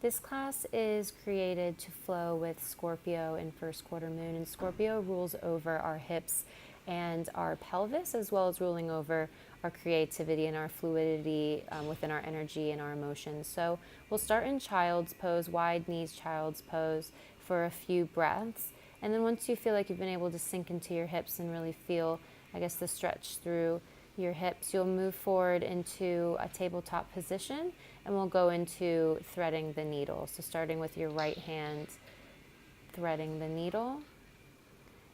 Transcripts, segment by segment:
This class is created to flow with Scorpio in first quarter moon, and Scorpio rules over our hips and our pelvis, as well as ruling over our creativity and our fluidity within our energy and our emotions. So we'll start in child's pose, wide knees, child's pose, for a few breaths. And then once you feel like you've been able to sink into your hips and really feel, I guess, the stretch through your hips, you'll move forward into a tabletop position, and we'll go into threading the needle. So starting with your right hand, threading the needle,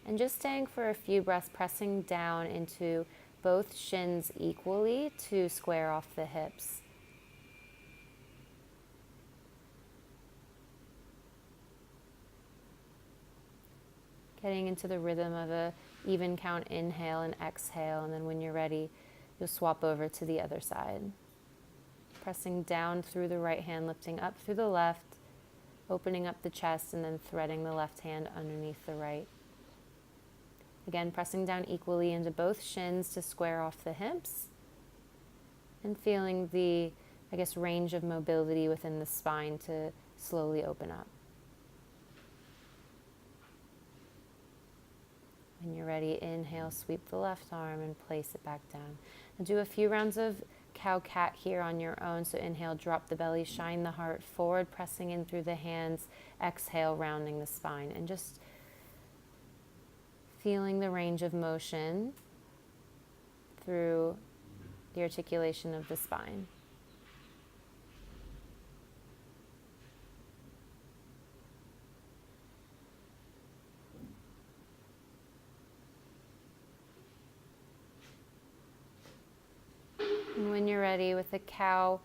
and just staying for a few breaths, pressing down into both shins equally to square off the hips. Getting into the rhythm of a even count inhale and exhale, and then when you're ready, you'll swap over to the other side. Pressing down through the right hand, lifting up through the left, opening up the chest, and then threading the left hand underneath the right. Again, pressing down equally into both shins to square off the hips, and feeling the, I guess, range of mobility within the spine to slowly open up. When you're ready, inhale, sweep the left arm and place it back down. And do a few rounds of cow-cat here on your own. So inhale, drop the belly, shine the heart forward, pressing in through the hands. Exhale, rounding the spine. And just feeling the range of motion through the articulation of the spine. And when you're ready with the cow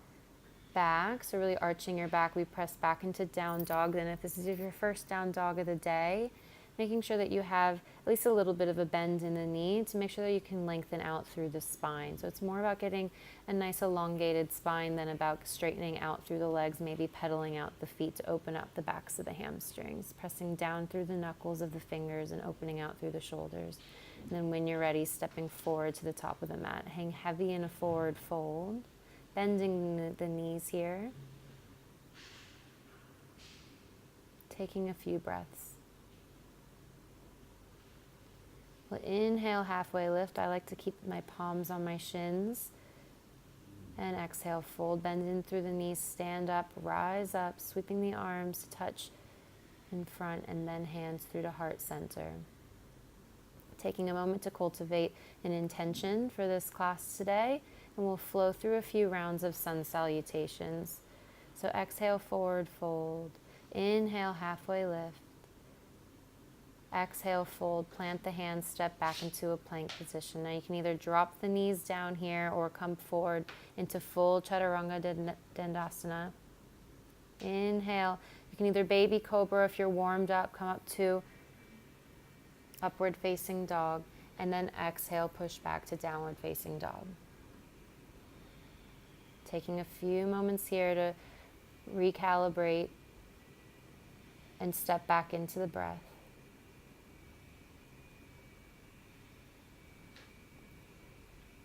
back, so really arching your back, we press back into down dog. Then if this is your first down dog of the day, making sure that you have at least a little bit of a bend in the knee to make sure that you can lengthen out through the spine. So it's more about getting a nice elongated spine than about straightening out through the legs, maybe pedaling out the feet to open up the backs of the hamstrings, pressing down through the knuckles of the fingers and opening out through the shoulders. And then when you're ready, stepping forward to the top of the mat. Hang heavy in a forward fold, bending the knees here. Taking a few breaths. We'll inhale, halfway lift. I like to keep my palms on my shins. And exhale, fold, bend in through the knees, stand up, rise up, sweeping the arms to touch in front, and then hands through to heart center. Taking a moment to cultivate an intention for this class today, and we'll flow through a few rounds of sun salutations. So exhale, forward fold. Inhale, halfway lift. Exhale, fold, plant the hands, step back into a plank position. Now you can either drop the knees down here or come forward into full Chaturanga Dandasana. Inhale. You can either baby cobra if you're warmed up, come up to upward facing dog, and then exhale, push back to downward facing dog. Taking a few moments here to recalibrate and step back into the breath.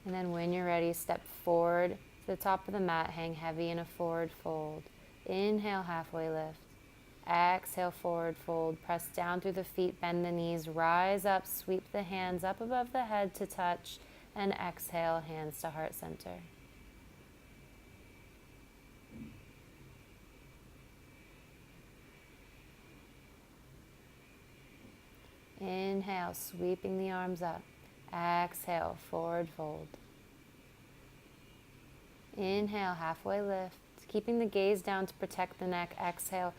And then when you're ready, step forward to the top of the mat, hang heavy in a forward fold. Inhale, halfway lift. Exhale, forward fold. Press down through the feet, bend the knees, rise up, sweep the hands up above the head to touch, and exhale, hands to heart center. Inhale, sweeping the arms up. Exhale, forward fold. Inhale, halfway lift. Keeping the gaze down to protect the neck. Exhale,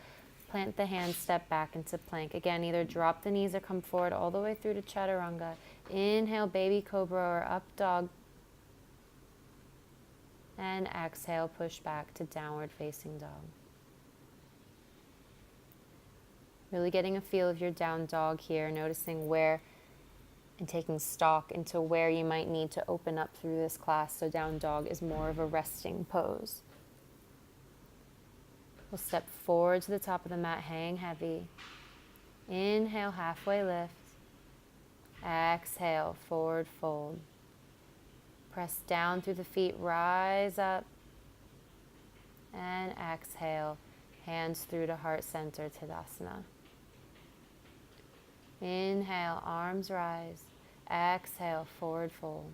plant the hands, step back into plank. Again, either drop the knees or come forward all the way through to Chaturanga. Inhale, baby cobra or up dog. And exhale, push back to downward facing dog. Really getting a feel of your down dog here, noticing where and taking stock into where you might need to open up through this class. So down dog is more of a resting pose. We'll step forward to the top of the mat, hang heavy. Inhale, halfway lift. Exhale, forward fold. Press down through the feet, rise up. And exhale, Hands through to heart center, Tadasana. Inhale, arms rise. Exhale, forward fold.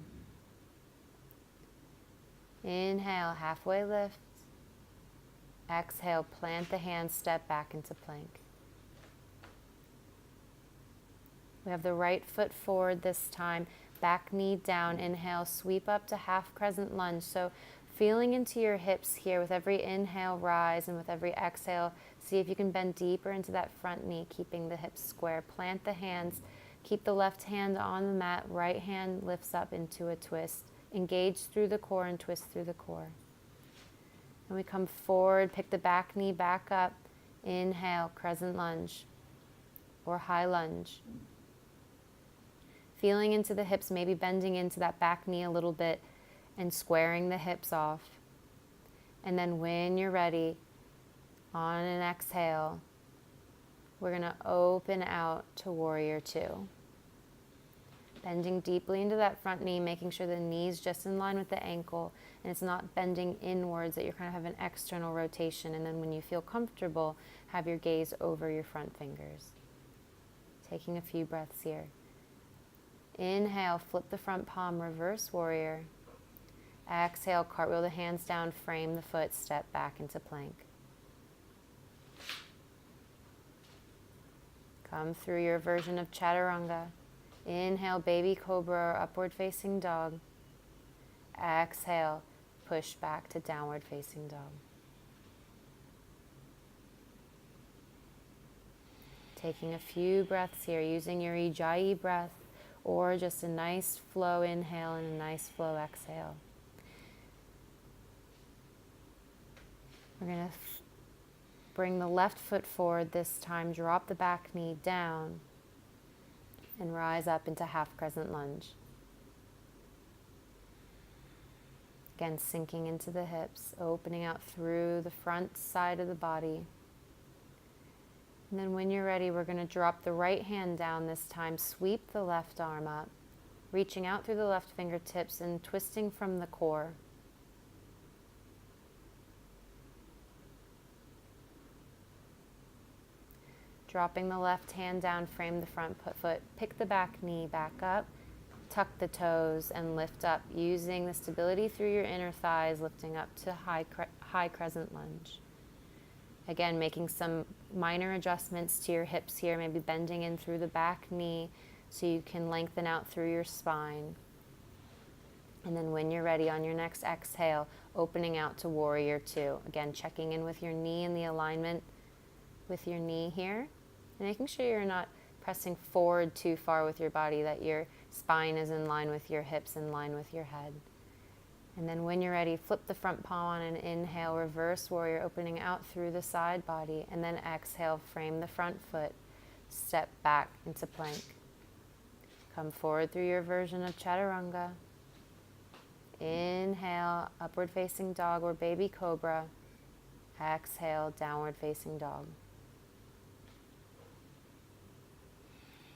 Inhale, halfway lift. Exhale, plant the hands, step back into plank. We have the right foot forward this time, back knee down. Inhale, sweep up to half crescent lunge. So feeling into your hips here. With every inhale, rise, and with every exhale, see if you can bend deeper into that front knee, keeping the hips square. Plant the hands, keep the left hand on the mat, right hand lifts up into a twist. Engage through the core and twist through the core. And we come forward, pick the back knee back up. Inhale, crescent lunge or high lunge. Feeling into the hips, maybe bending into that back knee a little bit and squaring the hips off. And then when you're ready, on an exhale, we're going to open out to warrior two. Bending deeply into that front knee, making sure the knee's just in line with the ankle and it's not bending inwards, that you kind of have an external rotation. And then when you feel comfortable, have your gaze over your front fingers. Taking a few breaths here. Inhale, flip the front palm, reverse warrior. Exhale, cartwheel the hands down, frame the foot, step back into plank. Come through your version of chaturanga. Inhale, baby cobra or upward facing dog. Exhale, push back to downward facing dog. Taking a few breaths here, using your Ujjayi breath or just a nice flow inhale and a nice flow exhale. We're going to bring the left foot forward this time, drop the back knee down, and rise up into half crescent lunge. Again, sinking into the hips, opening out through the front side of the body. And then when you're ready, we're going to drop the right hand down this time, sweep the left arm up, reaching out through the left fingertips and twisting from the core. Dropping the left hand down, frame the front foot, pick the back knee back up, tuck the toes and lift up, using the stability through your inner thighs, lifting up to high crescent lunge. Again, making some minor adjustments to your hips here, maybe bending in through the back knee so you can lengthen out through your spine. And then when you're ready, on your next exhale, opening out to warrior two. Again, checking in with your knee and the alignment with your knee here. And making sure you're not pressing forward too far with your body, that your spine is in line with your hips, in line with your head. And then when you're ready, flip the front palm on an inhale, reverse warrior, opening out through the side body. And then exhale, frame the front foot, step back into plank. Come forward through your version of chaturanga. Inhale, upward facing dog or baby cobra. Exhale, downward facing dog.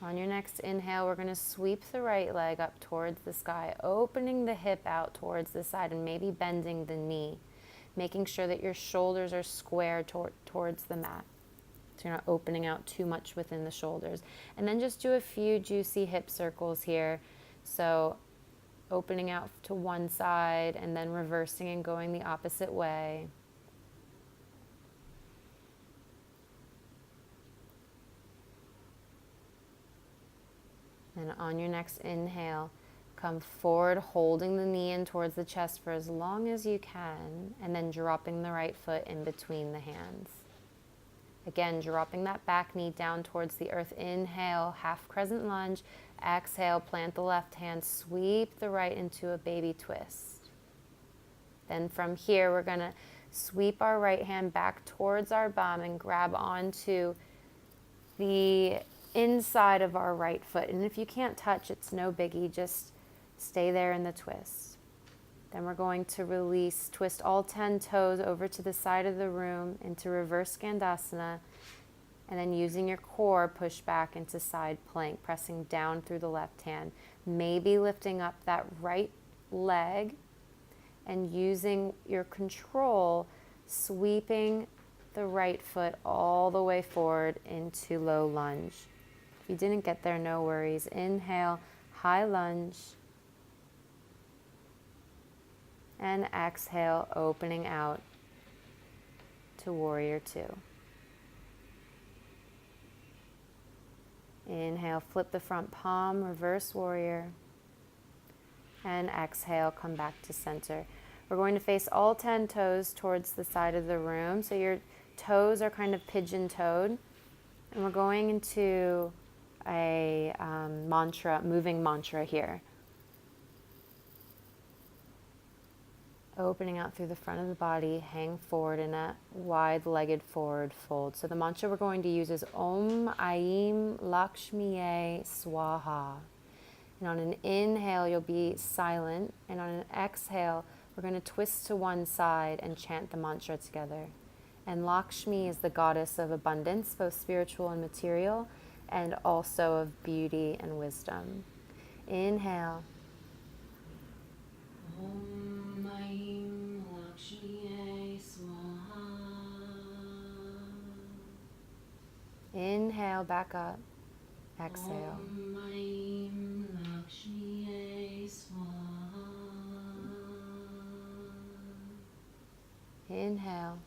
On your next inhale, we're going to sweep the right leg up towards the sky, opening the hip out towards the side and maybe bending the knee, making sure that your shoulders are square towards the mat. So you're not opening out too much within the shoulders. And then just do a few juicy hip circles here. So opening out to one side and then reversing and going the opposite way. And on your next inhale, come forward, holding the knee in towards the chest for as long as you can, and then dropping the right foot in between the hands. Again, dropping that back knee down towards the earth. Inhale, half crescent lunge. Exhale, plant the left hand, sweep the right into a baby twist. Then from here, we're going to sweep our right hand back towards our bum and grab onto the inside of our right foot. And if you can't touch, it's no biggie, just stay there in the twist. Then we're going to release, twist all 10 toes over to the side of the room into reverse Skandasana, and then using your core, push back into side plank, pressing down through the left hand, maybe lifting up that right leg and using your control, sweeping the right foot all the way forward into low lunge. If you didn't get there, no worries. Inhale, high lunge. And exhale, opening out to warrior two. Inhale, flip the front palm, reverse warrior. And exhale, come back to center. We're going to face all 10 toes towards the side of the room. So your toes are kind of pigeon-toed. And we're going into a mantra, moving mantra here. Opening out through the front of the body, hang forward in a wide-legged forward fold. So the mantra we're going to use is Om Aim Lakshmiye Swaha. And on an inhale, you'll be silent. And on an exhale, we're going to twist to one side and chant the mantra together. And Lakshmi is the goddess of abundance, both spiritual and material, and also of beauty and wisdom. Inhale. Om Aim Lakshmiye Swaha. Inhale, back up. Exhale. Om Aim Lakshmiye Swaha. Inhale.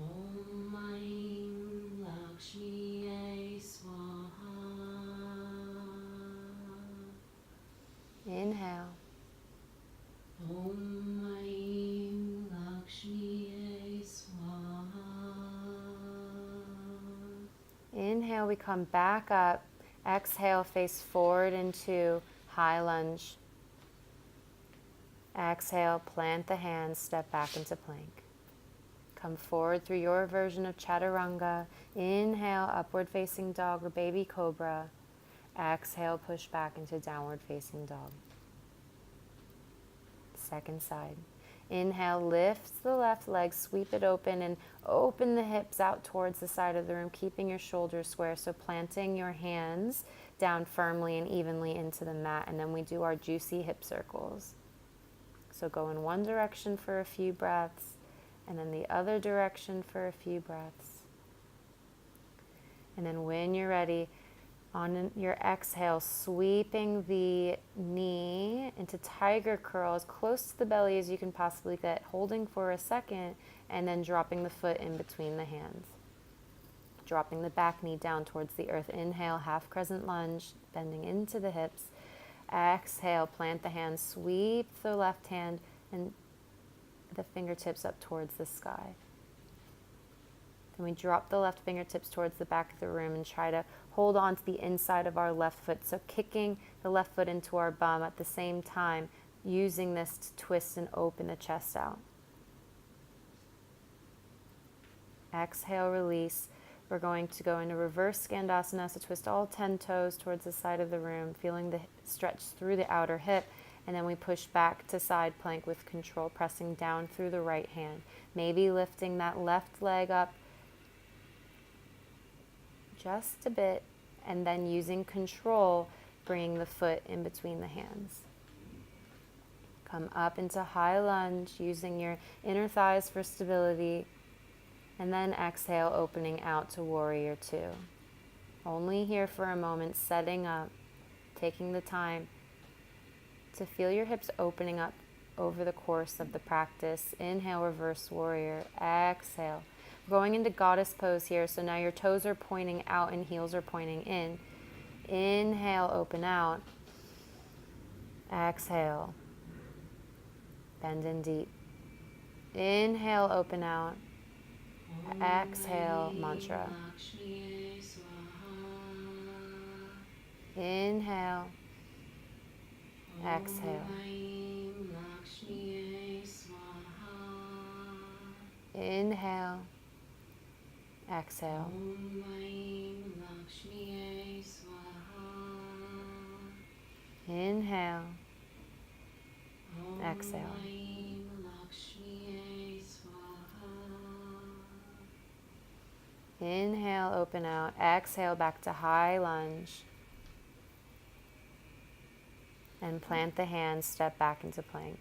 Om Aim Lakshmiye Swaha. Inhale. Om Aim Lakshmiye Swaha. Inhale, we come back up. Exhale, face forward into high lunge. Exhale, plant the hands, step back into plank. Come forward through your version of chaturanga. Inhale, upward facing dog or baby cobra. Exhale, push back into downward facing dog. Second side. Inhale, lift the left leg, sweep it open, and open the hips out towards the side of the room, keeping your shoulders square. So planting your hands down firmly and evenly into the mat, and then we do our juicy hip circles. So go in one direction for a few breaths, and then the other direction for a few breaths. And then when you're ready, on your exhale, sweeping the knee into tiger curl as close to the belly as you can possibly get, holding for a second, and then dropping the foot in between the hands. Dropping the back knee down towards the earth. Inhale, half crescent lunge, bending into the hips. Exhale, plant the hands, sweep the left hand and the fingertips up towards the sky. Then we drop the left fingertips towards the back of the room and try to hold on to the inside of our left foot. So kicking the left foot into our bum at the same time, using this to twist and open the chest out. Exhale, release. We're going to go into reverse Skandasana, so twist all 10 toes towards the side of the room, feeling the stretch through the outer hip, and then we push back to side plank with control, pressing down through the right hand. Maybe lifting that left leg up just a bit, and then using control, bringing the foot in between the hands. Come up into high lunge, using your inner thighs for stability, and then exhale, opening out to warrior two. Only here for a moment, setting up, taking the time to feel your hips opening up over the course of the practice. Inhale, reverse warrior. Exhale. Going into goddess pose here, so now your toes are pointing out and heels are pointing in. Inhale, open out. Exhale. Bend in deep. Inhale, open out. Exhale, mantra. Inhale. Exhale. Inhale. Exhale. Inhale. Exhale. Inhale, open out. Exhale, back to high lunge. And plant the hands, step back into plank.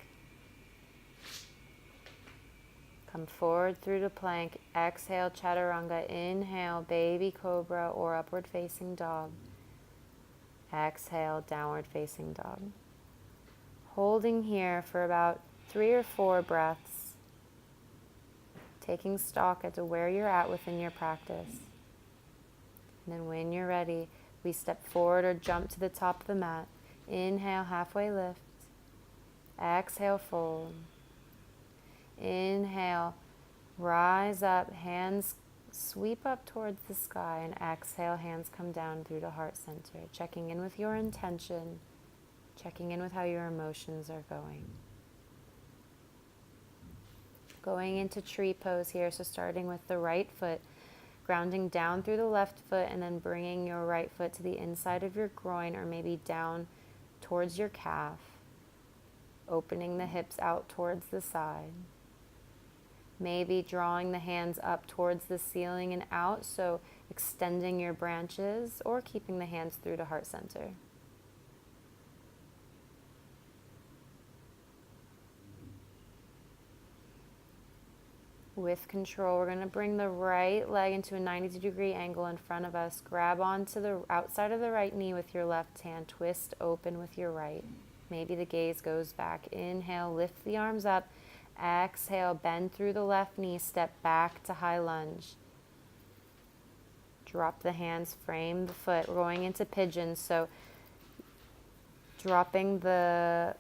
Come forward through the plank. Exhale, chaturanga. Inhale, baby cobra or upward facing dog. Exhale, downward facing dog. Holding here for about 3 or 4 breaths. Taking stock as to where you're at within your practice. And then when you're ready, we step forward or jump to the top of the mat. Inhale, halfway lift. Exhale, fold. Inhale, rise up, hands sweep up towards the sky, and exhale, hands come down through the heart center. Checking in with your intention, checking in with how your emotions are going. Going into tree pose here, so starting with the right foot, grounding down through the left foot, and then bringing your right foot to the inside of your groin, or maybe down towards your calf, opening the hips out towards the side. Maybe drawing the hands up towards the ceiling and out, so extending your branches, or keeping the hands through the heart center. With control, we're going to bring the right leg into a 90-degree angle in front of us. Grab onto the outside of the right knee with your left hand. Twist open with your right. Maybe the gaze goes back. Inhale, lift the arms up. Exhale, bend through the left knee. Step back to high lunge. Drop the hands, frame the foot. We're going into pigeon, so dropping the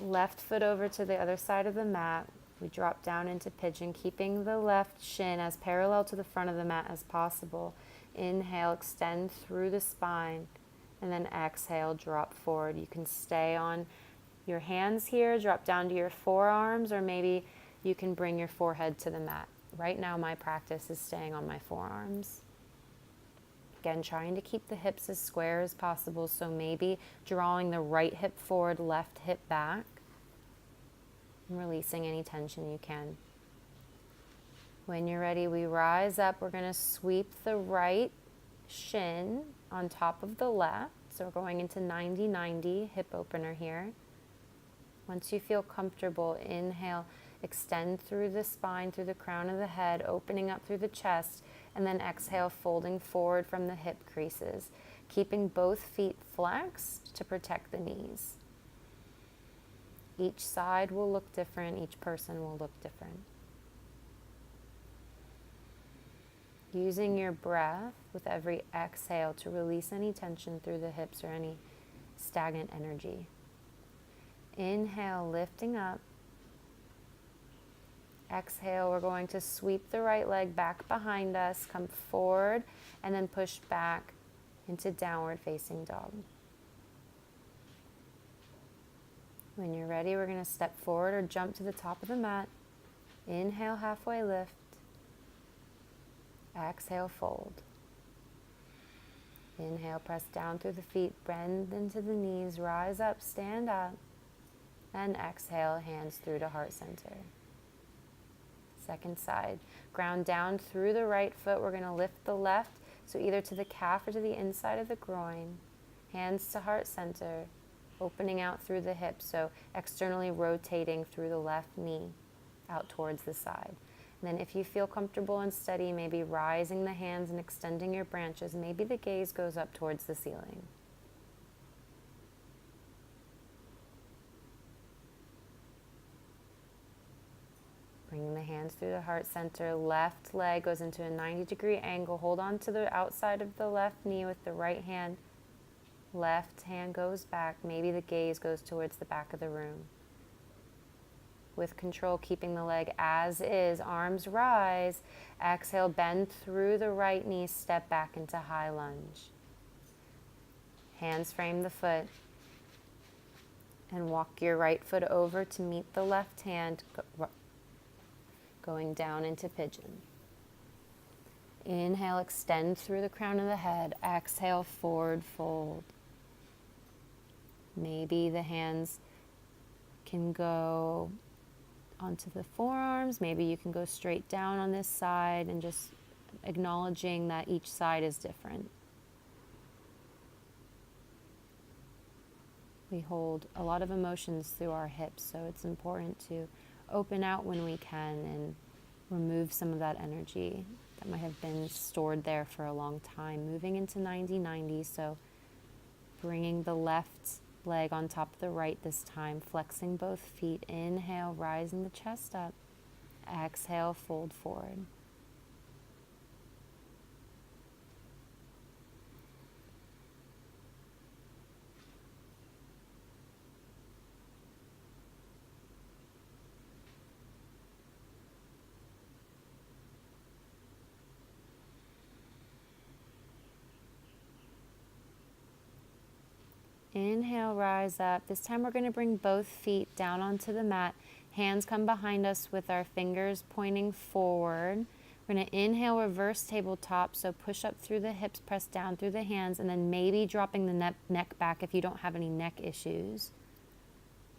left foot over to the other side of the mat. We drop down into pigeon, keeping the left shin as parallel to the front of the mat as possible. Inhale, extend through the spine, and then exhale, drop forward. You can stay on your hands here, drop down to your forearms, or maybe you can bring your forehead to the mat. Right now, my practice is staying on my forearms. Again, trying to keep the hips as square as possible, so maybe drawing the right hip forward, left hip back, and releasing any tension you can. When you're ready, we rise up. We're going to sweep the right shin on top of the left. So we're going into 90-90, hip opener here. Once you feel comfortable, inhale, extend through the spine, through the crown of the head, opening up through the chest, and then exhale, folding forward from the hip creases, keeping both feet flexed to protect the knees. Each side will look different, each person will look different. Using your breath with every exhale to release any tension through the hips or any stagnant energy. Inhale, lifting up. Exhale, we're going to sweep the right leg back behind us, come forward, and then push back into downward facing dog. When you're ready, we're going to step forward or jump to the top of the mat. Inhale, halfway lift. Exhale, fold. Inhale, press down through the feet, bend into the knees, rise up, stand up. And exhale, hands through to heart center. Second side. Ground down through the right foot. We're going to lift the left, so either to the calf or to the inside of the groin. Hands to heart center. Opening out through the hips, so externally rotating through the left knee out towards the side. And then if you feel comfortable and steady, maybe rising the hands and extending your branches. Maybe the gaze goes up towards the ceiling. Bringing the hands through the heart center. Left leg goes into a 90-degree angle. Hold on to the outside of the left knee with the right hand. Left hand goes back. Maybe the gaze goes towards the back of the room. With control, keeping the leg as is. Arms rise. Exhale, bend through the right knee. Step back into high lunge. Hands frame the foot. And walk your right foot over to meet the left hand, going down into pigeon. Inhale, extend through the crown of the head. Exhale, forward fold. Maybe the hands can go onto the forearms. Maybe you can go straight down on this side, and just acknowledging that each side is different. We hold a lot of emotions through our hips, so it's important to open out when we can and remove some of that energy that might have been stored there for a long time. Moving into 90-90, so bringing the left leg on top of the right this time, flexing both feet. Inhale, rising the chest up. Exhale, fold forward. Inhale, rise up. This time we're going to bring both feet down onto the mat. Hands come behind us with our fingers pointing forward. We're going to inhale, reverse tabletop. So push up through the hips, press down through the hands, and then maybe dropping the neck back if you don't have any neck issues.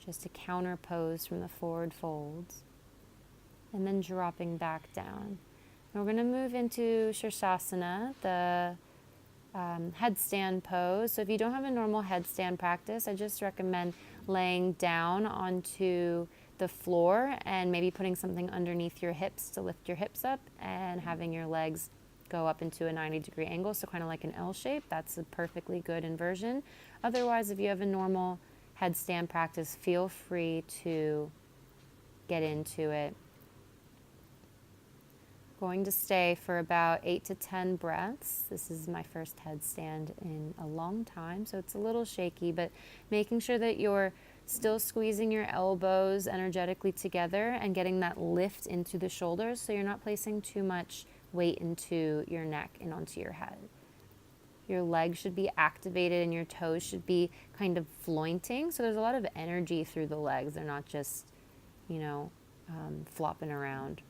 Just a counter pose from the forward folds. And then dropping back down. And we're going to move into Shirshasana, the headstand pose. So if you don't have a normal headstand practice, I just recommend laying down onto the floor and maybe putting something underneath your hips to lift your hips up and having your legs go up into a 90-degree angle, so kind of like an L shape. That's a perfectly good inversion. Otherwise, if you have a normal headstand practice, feel free to get into it. Going to stay for about 8 to 10 breaths. This is my first headstand in a long time, so it's a little shaky, but making sure that you're still squeezing your elbows energetically together and getting that lift into the shoulders so you're not placing too much weight into your neck and onto your head. Your legs should be activated and your toes should be kind of flointing, so there's a lot of energy through the legs. They're not just, flopping around.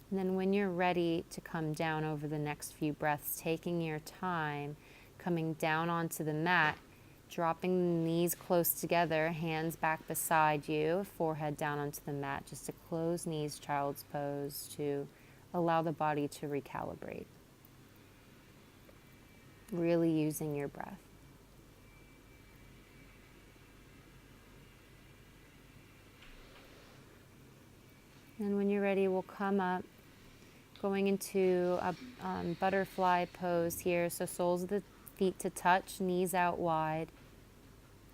And then when you're ready to come down over the next few breaths, taking your time, coming down onto the mat, dropping the knees close together, hands back beside you, forehead down onto the mat, just a closed knees, child's pose to allow the body to recalibrate. Really using your breath. And when you're ready, we'll come up. Going into a butterfly pose here. So soles of the feet to touch, knees out wide.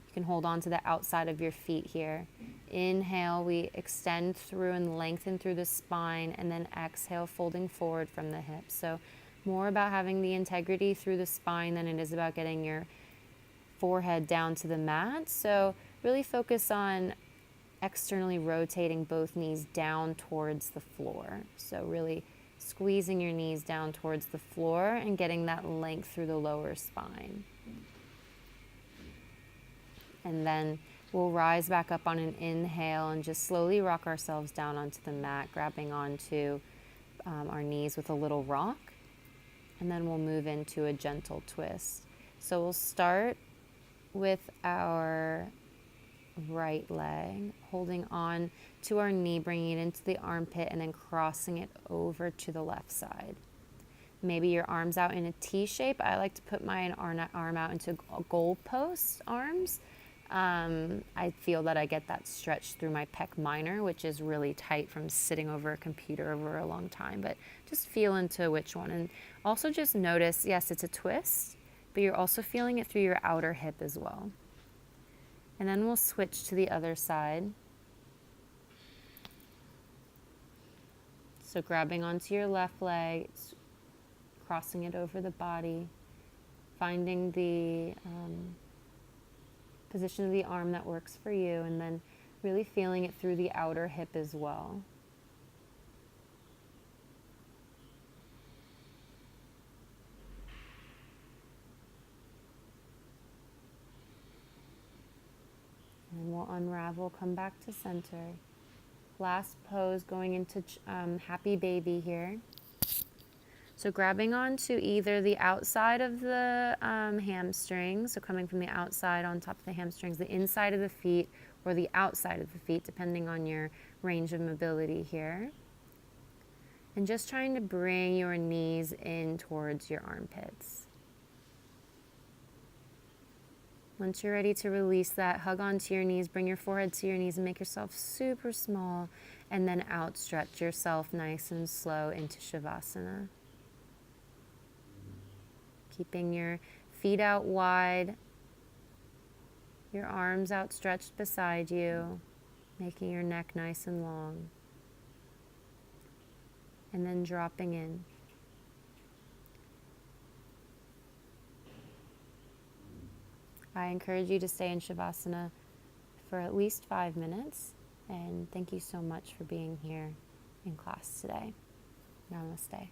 You can hold on to the outside of your feet here. Inhale, we extend through and lengthen through the spine, and then exhale, folding forward from the hips. So more about having the integrity through the spine than it is about getting your forehead down to the mat. So really focus on externally rotating both knees down towards the floor. So really squeezing your knees down towards the floor and getting that length through the lower spine. And then we'll rise back up on an inhale and just slowly rock ourselves down onto the mat, grabbing onto our knees with a little rock. And then we'll move into a gentle twist. So we'll start with our right leg, holding on to our knee, bringing it into the armpit, and then crossing it over to the left side. Maybe your arms out in a T shape. I like to put my arm out into goalpost arms. I feel that I get that stretch through my pec minor, which is really tight from sitting over a computer over a long time, but just feel into which one. And also just notice, yes, it's a twist, but you're also feeling it through your outer hip as well. And then we'll switch to the other side. So grabbing onto your left leg, crossing it over the body, finding the position of the arm that works for you, and then really feeling it through the outer hip as well. And we'll unravel, come back to center. Last pose, going into happy baby here. So grabbing onto either the outside of the hamstrings, so coming from the outside on top of the hamstrings, the inside of the feet, or the outside of the feet, depending on your range of mobility here. And just trying to bring your knees in towards your armpits. Once you're ready to release that, hug onto your knees, bring your forehead to your knees, and make yourself super small. And then outstretch yourself nice and slow into Shavasana. Keeping your feet out wide, your arms outstretched beside you, making your neck nice and long. And then dropping in. I encourage you to stay in Shavasana for at least 5 minutes. And thank you so much for being here in class today. Namaste.